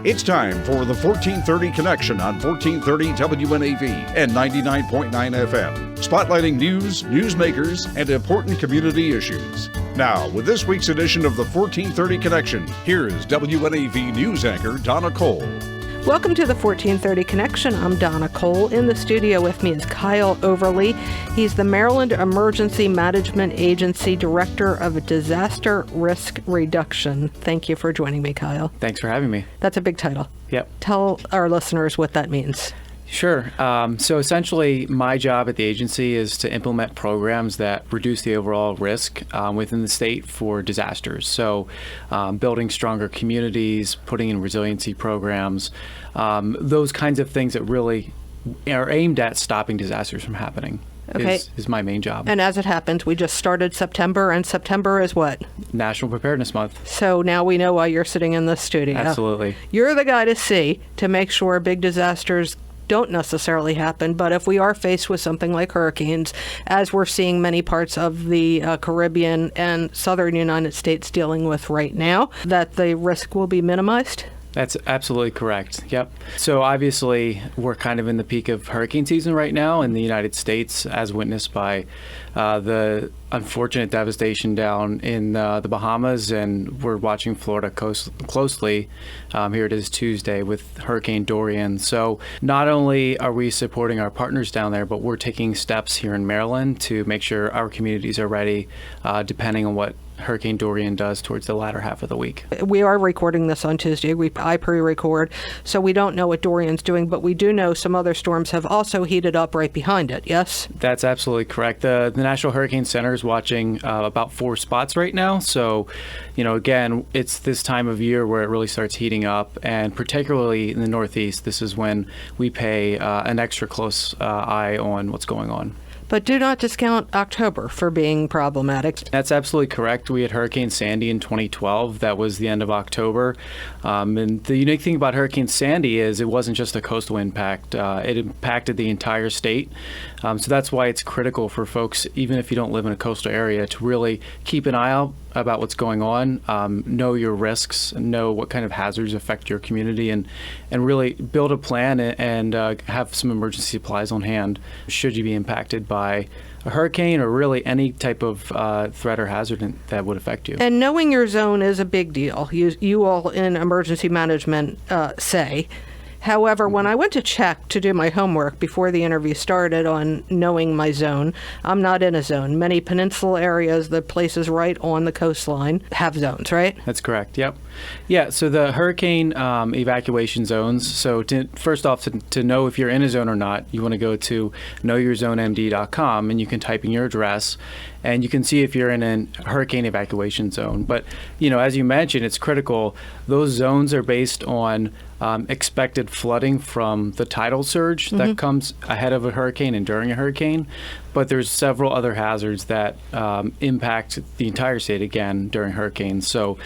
It's time for the 1430 Connection on 1430 WNAV and 99.9 FM, spotlighting news, newsmakers, and important community issues. Now, with this week's edition of the 1430 Connection, here is WNAV news anchor Donna Cole. Welcome to the 1430 Connection. I'm Donna Cole. In the studio with me is Kyle Overly. He's the Maryland Emergency Management Agency Director of Disaster Risk Reduction. Thank you for joining me, Kyle. Thanks for having me. That's a big title. Yep. Tell our listeners what that means. Sure. So essentially, my job at the agency is to implement programs that reduce the overall risk within the state for disasters. So building stronger communities, putting in resiliency programs, those kinds of things that really are aimed at stopping disasters from happening. Okay. Is my main job. And as it happens, we just started September, and September is what? National Preparedness Month. So now we know why you're sitting in the studio. Absolutely. You're the guy to see to make sure big disasters don't necessarily happen, but if we are faced with something like hurricanes, as we're seeing many parts of the Caribbean and southern United States dealing with right now, that the risk will be minimized? That's absolutely correct. Yep. So obviously, we're kind of in the peak of hurricane season right now in the United States, as witnessed by the unfortunate devastation down in the Bahamas, and we're watching Florida closely. Here it is Tuesday with Hurricane Dorian. So not only are we supporting our partners down there, but we're taking steps here in Maryland to make sure our communities are ready, depending on what Hurricane Dorian does towards the latter half of the week. We are recording this on Tuesday. I pre-record, so we don't know what Dorian's doing, but we do know some other storms have also heated up right behind it, yes? That's absolutely correct. The National Hurricane Center is watching about 4 spots right now. So, again, it's this time of year where it really starts heating up, and particularly in the Northeast, this is when we pay an extra close eye on what's going on. But do not discount October for being problematic. That's absolutely correct. We had Hurricane Sandy in 2012. That was the end of October. And the unique thing about Hurricane Sandy is it wasn't just a coastal impact. It impacted the entire state. So that's why it's critical for folks, even if you don't live in a coastal area, to really keep an eye out about what's going on, know your risks, know what kind of hazards affect your community, and really build a plan and have some emergency supplies on hand should you be impacted by a hurricane or really any type of threat or hazard that would affect you. And knowing your zone is a big deal. You all in emergency management say. However, when I went to check to do my homework before the interview started on knowing my zone, I'm not in a zone. Many peninsula areas, the places right on the coastline, have zones, right? That's correct, yep. Yeah, so the hurricane evacuation zones, so first off, to know if you're in a zone or not, you want to go to knowyourzonemd.com, and you can type in your address, and you can see if you're in a hurricane evacuation zone. But, as you mentioned, it's critical. Those zones are based on expected flooding from the tidal surge that comes ahead of a hurricane and during a hurricane. But there's several other hazards that impact the entire state again during hurricanes. So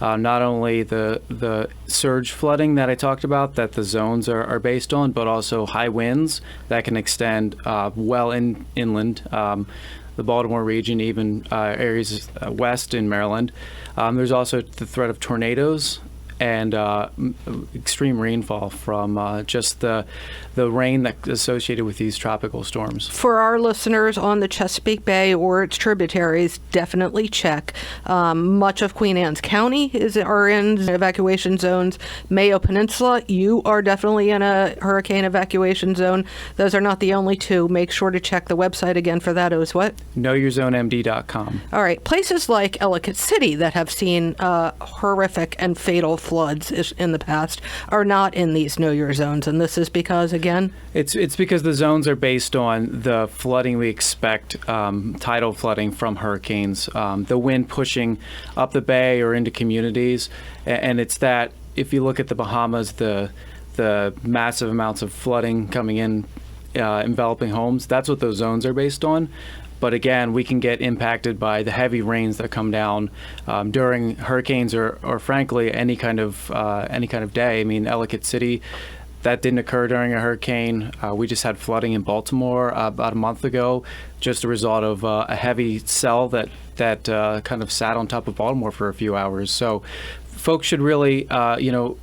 not only the surge flooding that I talked about that the zones are based on, but also high winds that can extend inland. The Baltimore region, even areas west in Maryland. There's also the threat of tornadoes and extreme rainfall from just the rain that's associated with these tropical storms. For our listeners on the Chesapeake Bay or its tributaries, definitely check. Much of Queen Anne's County are in evacuation zones. Mayo Peninsula, you are definitely in a hurricane evacuation zone. Those are not the only two. Make sure to check the website again for that. It was what? knowyourzonemd.com. All right. Places like Ellicott City that have seen horrific and fatal floods in the past are not in these Know Your Zones, and this is because, again? It's because the zones are based on the flooding we expect, tidal flooding from hurricanes, the wind pushing up the bay or into communities, and it's that if you look at the Bahamas, the massive amounts of flooding coming in, enveloping homes, that's what those zones are based on. But again, we can get impacted by the heavy rains that come down during hurricanes or frankly, any kind of day. I mean, Ellicott City, that didn't occur during a hurricane. We just had flooding in Baltimore about a month ago, just a result of a heavy cell that kind of sat on top of Baltimore for a few hours. So folks should really,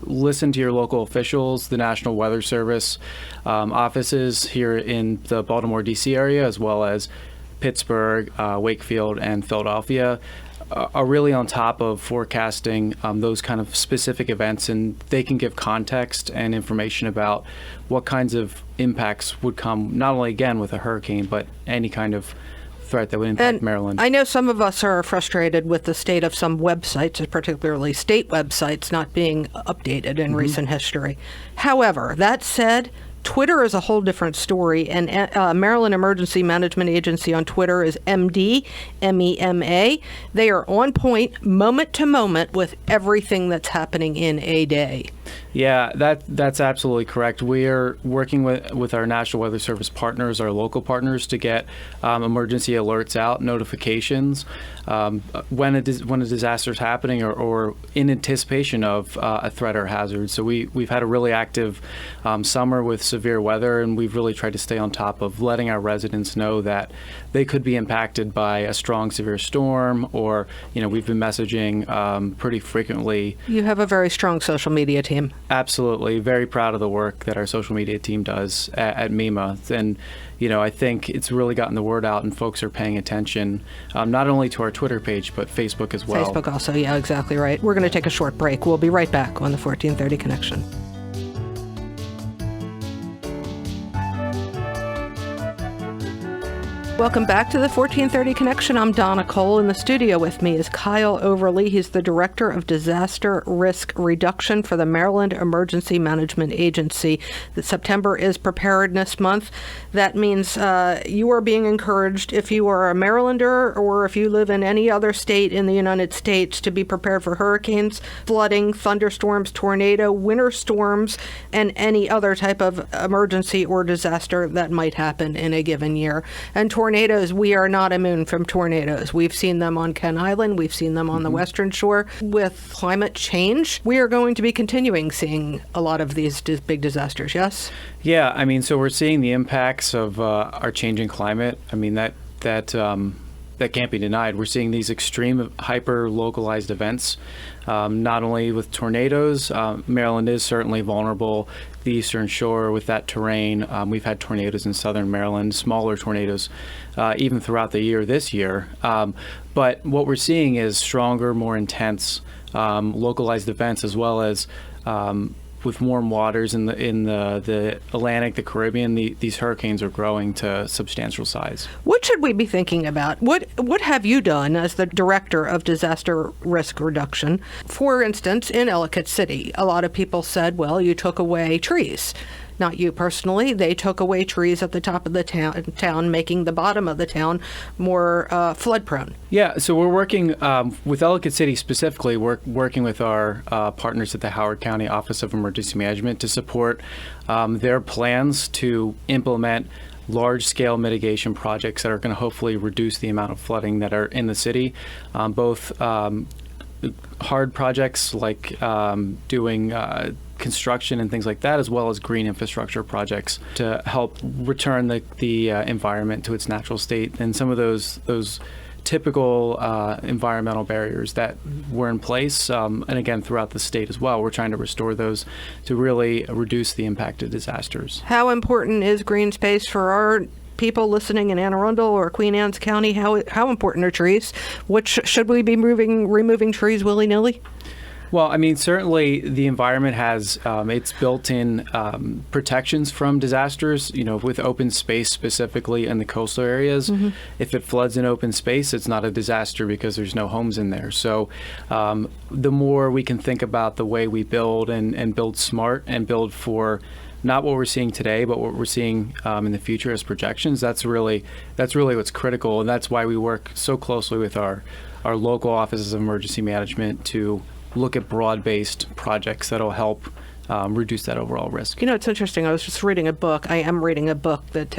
listen to your local officials, the National Weather Service offices here in the Baltimore, D.C. area, as well as Pittsburgh, Wakefield, and Philadelphia, are really on top of forecasting those kind of specific events, and they can give context and information about what kinds of impacts would come, not only, again, with a hurricane, but any kind of threat that would impact Maryland. I know some of us are frustrated with the state of some websites, particularly state websites, not being updated in recent history. However, that said, Twitter is a whole different story, and Maryland Emergency Management Agency on Twitter is MD, MEMA. They are on point, moment to moment, with everything that's happening in a day. Yeah, that's absolutely correct. We are working with our National Weather Service partners, our local partners, to get emergency alerts out, notifications when a disaster is happening or in anticipation of a threat or hazard. So we've had a really active summer with severe weather, and we've really tried to stay on top of letting our residents know that they could be impacted by a strong severe storm, or we've been messaging pretty frequently. You have a very strong social media team. Absolutely. Very proud of the work that our social media team does at MEMA. And, I think it's really gotten the word out, and folks are paying attention, not only to our Twitter page, but Facebook as well. Facebook also, yeah, exactly right. We're going to take a short break. We'll be right back on the 1430 Connection. Welcome back to the 1430 Connection. I'm Donna Cole. In the studio with me is Kyle Overly. He's the Director of Disaster Risk Reduction for the Maryland Emergency Management Agency. September is Preparedness Month. That means you are being encouraged, if you are a Marylander or if you live in any other state in the United States, to be prepared for hurricanes, flooding, thunderstorms, tornado, winter storms, and any other type of emergency or disaster that might happen in a given year. And tornadoes, we are not immune from tornadoes. We've seen them on Kent Island. We've seen them on the Western Shore. With climate change, we are going to be continuing seeing a lot of these big disasters, yes? Yeah, so we're seeing the impacts of our changing climate. That can't be denied. We're seeing these extreme hyper-localized events, not only with tornadoes. Maryland is certainly vulnerable. The Eastern Shore with that terrain. We've had tornadoes in southern Maryland, smaller tornadoes, even throughout the year this year. But what we're seeing is stronger, more intense localized events, as well as with warm waters in the Atlantic, the Caribbean. These hurricanes are growing to substantial size. What should we be thinking about? What have you done as the Director of Disaster Risk Reduction? For instance, in Ellicott City, a lot of people said, well, you took away trees. Not you personally. They took away trees at the top of the town, making the bottom of the town more flood prone. Yeah, so we're working with Ellicott City specifically. We're working with our partners at the Howard County Office of Emergency Management to support their plans to implement large-scale mitigation projects that are going to hopefully reduce the amount of flooding that are in the city, both hard projects like doing construction and things like that, as well as green infrastructure projects to help return the environment to its natural state. And some of those typical environmental barriers that were in place, and again throughout the state as well, we're trying to restore those to really reduce the impact of disasters. How important is green space for our people listening in Anne Arundel or Queen Anne's County? How important are trees? Should we be removing trees willy-nilly? Well, certainly the environment has its built-in protections from disasters, with open space specifically in the coastal areas. Mm-hmm. If it floods in open space, it's not a disaster because there's no homes in there. So the more we can think about the way we build and build smart and build for not what we're seeing today, but what we're seeing in the future as projections, that's really what's critical. And that's why we work so closely with our local offices of emergency management to look at broad-based projects that'll help reduce that overall risk. You know, it's interesting. I was just reading a book. I am reading a book that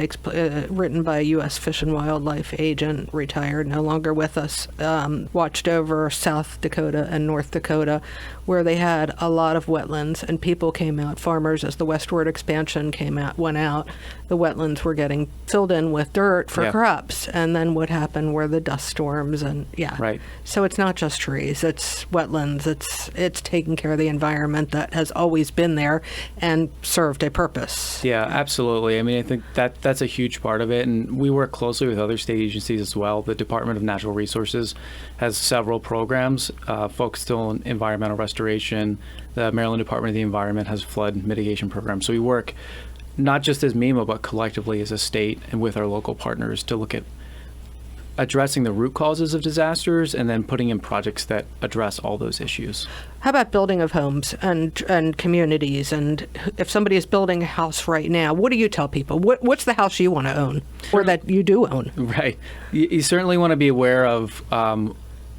written by a U.S. Fish and Wildlife agent, retired, no longer with us, watched over South Dakota and North Dakota, where they had a lot of wetlands, and people came out, farmers, as the westward expansion went out, the wetlands were getting filled in with dirt for crops. And then what happened were the dust storms, and Right. So it's not just trees, it's wetlands, it's taking care of the environment that has always been there and served a purpose. Yeah, absolutely. I mean, I think that's a huge part of it, and we work closely with other state agencies as well. The Department of Natural Resources has several programs focused on environmental restoration. The Maryland Department of the Environment has flood mitigation programs. So we work not just as MEMA, but collectively as a state and with our local partners to look at addressing the root causes of disasters and then putting in projects that address all those issues. How about building of homes and communities? And if somebody is building a house right now, what do you tell people? What's the house you want to own or that you do own? Right. You certainly want to be aware of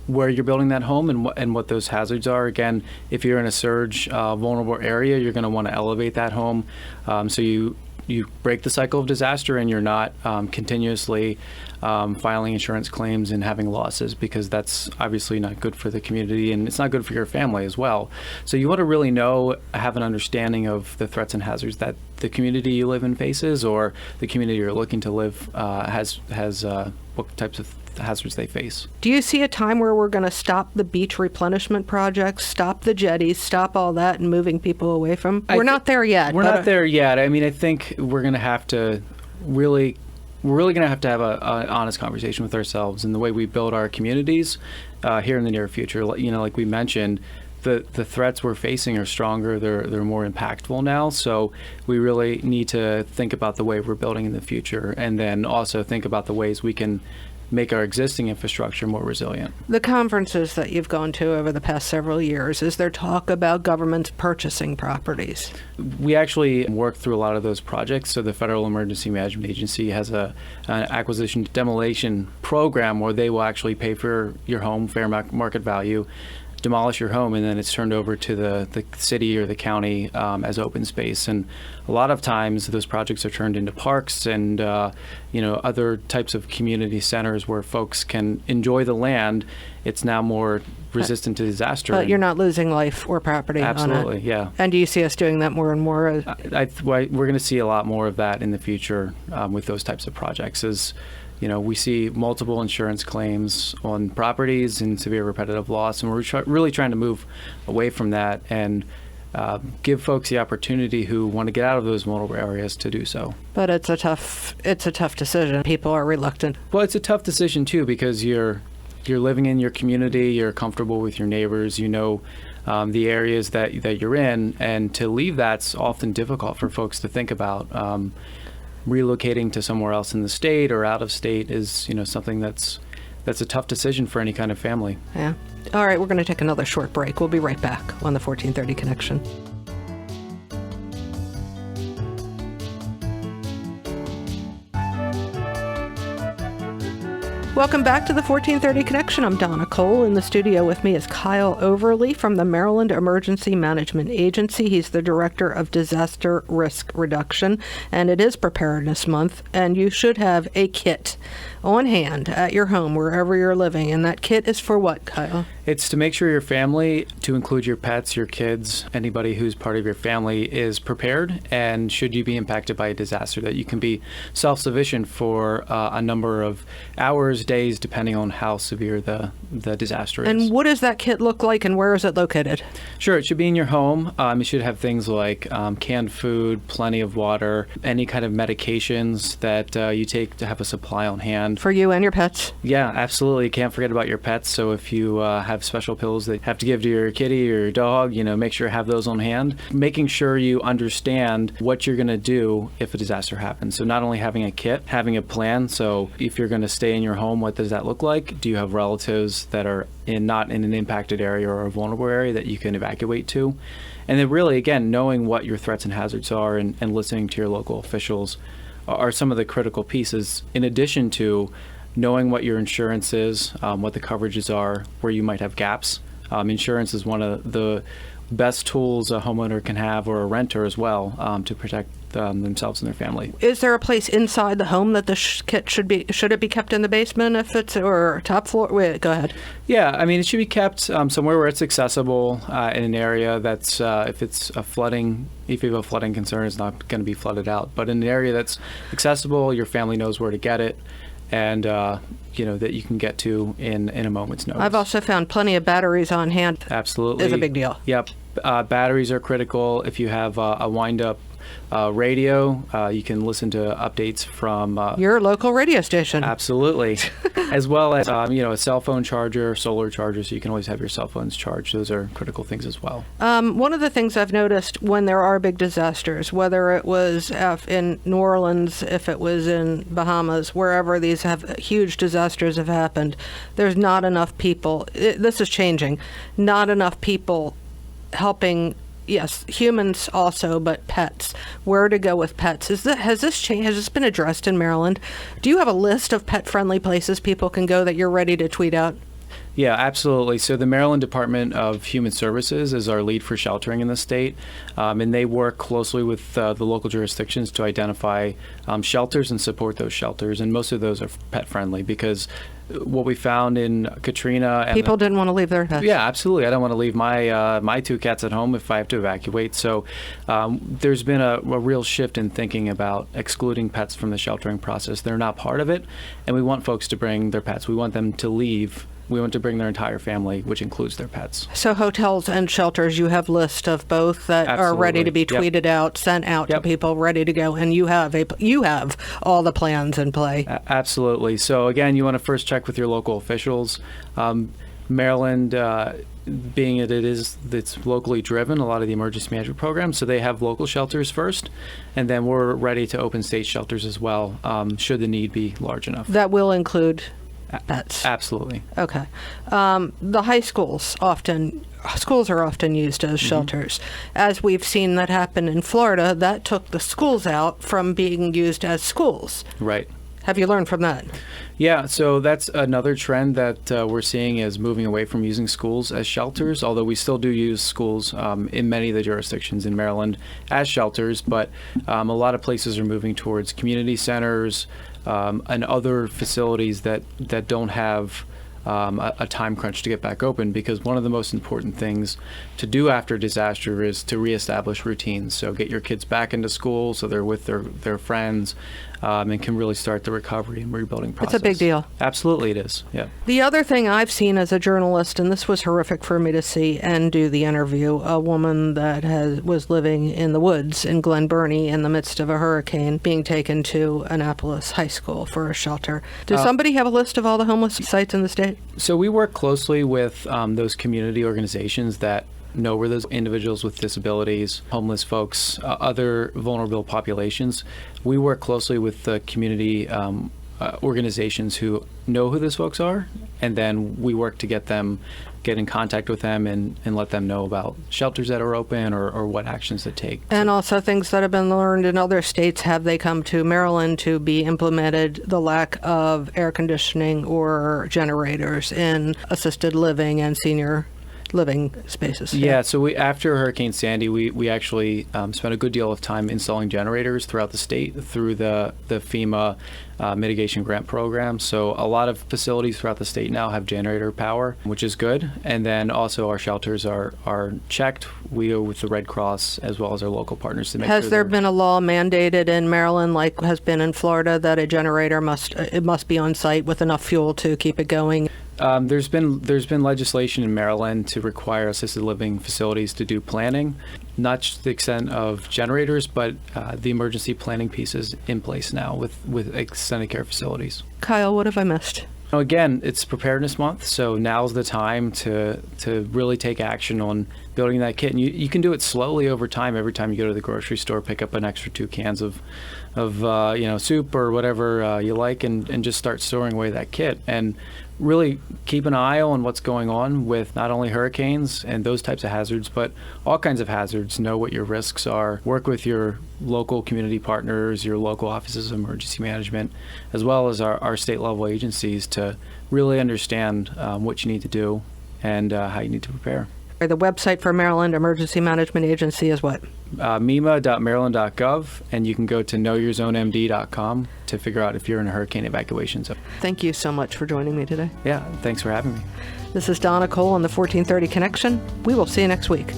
where you're building that home and what those hazards are. Again, if you're in a surge vulnerable area, you're going to want to elevate that home so you break the cycle of disaster and you're not continuously filing insurance claims and having losses, because that's obviously not good for the community and it's not good for your family as well. So you want to really have an understanding of the threats and hazards that the community you live in faces, or the community you're looking to live has what types of hazards they face. Do you see a time where we're going to stop the beach replenishment projects, stop the jetties, stop all that and moving people away from? We're not there yet. We're not there yet. I mean, I think we're going to have to really going to have an honest conversation with ourselves and the way we build our communities here in the near future. You know, like we mentioned, the threats we're facing are stronger. They're more impactful now. So we really need to think about the way we're building in the future, and then also think about the ways we can make our existing infrastructure more resilient. The conferences that you've gone to over the past several years, is there talk about governments purchasing properties? We actually work through a lot of those projects. So the Federal Emergency Management Agency has an acquisition demolition program where they will actually pay for your home, fair market value, demolish your home, and then it's turned over to the city or the county as open space. And a lot of times those projects are turned into parks and other types of community centers where folks can enjoy the land. It's now more resistant to disaster. But you're not losing life or property on it. Absolutely, yeah. And do you see us doing that more and more? We're going to see a lot more of that in the future with those types of projects. We see multiple insurance claims on properties and severe repetitive loss, and we're really trying to move away from that and give folks the opportunity who want to get out of those vulnerable areas to do so. But it's a tough decision. People are reluctant. Well, it's a tough decision too, because you're living in your community, you're comfortable with your neighbors, the areas that you're in, and to leave that's often difficult for folks to think about. Relocating to somewhere else in the state or out of state is, something that's a tough decision for any kind of family. Yeah. All right, we're going to take another short break. We'll be right back on the 1430 Connection. Welcome back to the 1430 Connection. I'm Donna Cole. In the studio with me is Kyle Overly from the Maryland Emergency Management Agency. He's the Director of Disaster Risk Reduction, and it is Preparedness Month, and you should have a kit on hand at your home, wherever you're living. And that kit is for what, Kyle? It's to make sure your family, to include your pets, your kids, anybody who's part of your family, is prepared, and should you be impacted by a disaster, that you can be self-sufficient for a number of hours, days, depending on how severe the disaster is. And what does that kit look like, and where is it located? Sure, it should be in your home. It should have things like canned food, plenty of water, any kind of medications that you take to have a supply on hand. For you and your pets? Yeah, absolutely. Can't forget about your pets. So if you have special pills that you have to give to your kitty or your dog, make sure you have those on hand. Making sure you understand what you're going to do if a disaster happens. So not only having a kit, having a plan. So if you're going to stay in your home, what does that look like? Do you have relatives that are not in an impacted area or a vulnerable area that you can evacuate to? And then really, again, knowing what your threats and hazards are and listening to your local officials are some of the critical pieces, in addition to knowing what your insurance is, what the coverages are, where you might have gaps Insurance is one of the best tools a homeowner can have, or a renter as well, to protect themselves and their family. Is there a place inside the home that the kit should it be kept in the basement if it's, or top floor? Wait, go ahead. Yeah, I mean, it should be kept somewhere where it's accessible, in an area that's, if you have a flooding concern, it's not going to be flooded out, but in an area that's accessible, your family knows where to get it, and that you can get to in a moment's notice. I've also found plenty of batteries on hand. Absolutely. Is a big deal. Yep. Batteries are critical. If you have a wind-up radio, you can listen to updates from your local radio station. Absolutely. As well as a cell phone charger, solar charger, so you can always have your cell phones charged. Those are critical things as well. One of the things I've noticed when there are big disasters, whether it was in New Orleans, if it was in Bahamas, wherever these huge disasters have happened, there's not enough people. This is changing. Not enough people helping. Yes, humans also, but pets. Where to go with pets? Has this changed? Has this been addressed in Maryland? Do you have a list of pet-friendly places people can go that you're ready to tweet out? Yeah, absolutely. So the Maryland Department of Human Services is our lead for sheltering in the state, and they work closely with the local jurisdictions to identify shelters and support those shelters, and most of those are pet-friendly because what we found in Katrina, and people didn't want to leave their pets. Yeah, absolutely. I don't want to leave my two cats at home if I have to evacuate. So there's been a real shift in thinking about excluding pets from the sheltering process. They're not part of it, and we want folks to bring their pets. We want them to leave. We want to bring their entire family, which includes their pets. So hotels and shelters, you have lists of both that Absolutely. Are ready to be tweeted out, sent out to people, ready to go, and you have all the plans in play. Absolutely. So again, you want to first check with your local officials. Maryland, being it's locally driven, a lot of the emergency management programs, so they have local shelters first, and then we're ready to open state shelters as well, should the need be large enough. That will include pets. Absolutely. Okay. The high schools are often used as shelters. As we've seen that happen in Florida, that took the schools out from being used as schools. Right. Have you learned from that? Yeah, so that's another trend that we're seeing is moving away from using schools as shelters, although we still do use schools in many of the jurisdictions in Maryland as shelters, but a lot of places are moving towards community centers and other facilities that don't have a time crunch to get back open, because one of the most important things to do after disaster is to reestablish routines. So get your kids back into school so they're with their friends and can really start the recovery and rebuilding process. It's a big deal. Absolutely it is, yeah. The other thing I've seen as a journalist, and this was horrific for me to see and do the interview, a woman that was living in the woods in Glen Burnie in the midst of a hurricane being taken to Annapolis High School for a shelter. Does somebody have a list of all the homeless sites in the state? So we work closely with those community organizations that know where those individuals with disabilities, homeless folks, other vulnerable populations. We work closely with the community organizations who know who those folks are, and then we work to get in contact with them and let them know about shelters that are open or what actions to take. And also things that have been learned in other states. Have they come to Maryland to be implemented? The lack of air conditioning or generators in assisted living and senior living spaces. Yeah, so after Hurricane Sandy, we actually spent a good deal of time installing generators throughout the state through the FEMA mitigation grant program. So a lot of facilities throughout the state now have generator power, which is good. And then also our shelters are checked. We go with the Red Cross as well as our local partners to make sure. Has there been a law mandated in Maryland, like has been in Florida, that a generator must be on site with enough fuel to keep it going? There's been legislation in Maryland to require assisted living facilities to do planning, not to the extent of generators, but the emergency planning piece is in place now with extended care facilities. Kyle, what have I missed? Again, it's Preparedness Month, so now's the time to really take action on building that kit. And you can do it slowly over time. Every time you go to the grocery store, pick up an extra 2 cans of soup or whatever you like, and just start storing away that kit. And really keep an eye on what's going on with not only hurricanes and those types of hazards, but all kinds of hazards. Know what your risks are. Work with your local community partners, your local offices of emergency management, as well as our state level agencies to really understand what you need to do and how you need to prepare. The website for Maryland Emergency Management Agency is what? MEMA.maryland.gov, and you can go to knowyourzonemd.com to figure out if you're in a hurricane evacuation zone. Thank you so much for joining me today. Yeah, thanks for having me. This is Donna Cole on the 1430 Connection. We will see you next week.